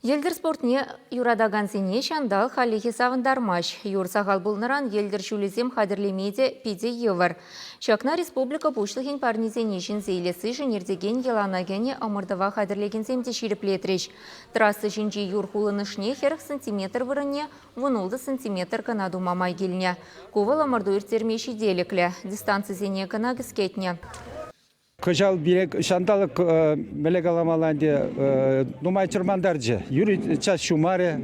Елдер спортне юрадаган сене шандал халихи савындармаш. Юр сағал бұлныран елдер шулезем хадірлемеде пиде евар. Шакна республика бұшлығын парнизенешін зейлесі жынердеген еланагене амырдыва хадірлеген земде ширеплетреш. Трассы жинжи юр хулынышне херх сантиметр вырыне, вұнулды сантиметр канаду мамай келіне. Ковал амырду үртермеші деліклі. Дистанция зене кана гіскетне. Кыжал бирек шандалык мелек аламаланде нумай чырмандаржы. Юрий час шумаре,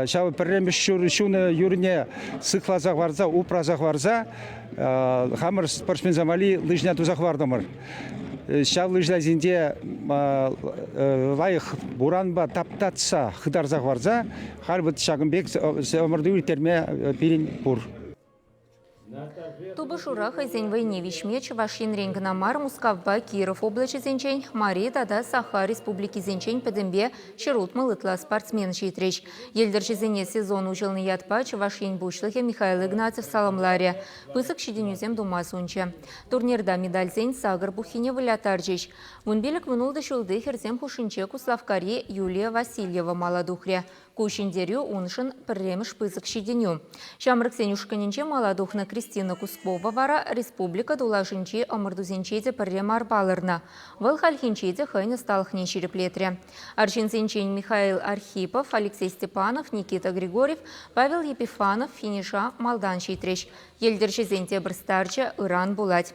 шавы пірреміш шуны юріне сықлазақ варза, упразақ варза, хамыр спортсмен замали лыжня тузақ вардымыр. Шав лыжлазинде лайық буранба таптатса хыдарзақ варза, харбыт шагынбек өмірді үртерме пирин бур. Тубы шура хайзен войне вишмеч вашин ренгнамар Мускавба Киров облачи зенчень, Мари тада Саха республики зенчень педембе шерут малытла спортсмен шитрич. Елдерчи зене сезон учылны ятпач вашин бушлыхе Михаил Игнатьев саламларе. Пысык шиденюзем думасунче. Турнирда медаль зень сагар бухине вылятарчич. Вунбелек вынулды шулды херзем хушинче Куславкари Юлия Васильева маладухре. Кушиндерю уншин пірреміш пызык шиденю. Шамрык сенюшканинче маладухна Кристина Кускова вара республика дулашинче амырдузенчеде піррем арбалырна. Выл хальхинчеде хайны сталхне шереплетре. Аршинсенчень Михаил Архипов, Алексей Степанов, Никита Григорьев, Павел Епифанов финиша малдан шитреш. Елдерші зенте бір старча Иран булать.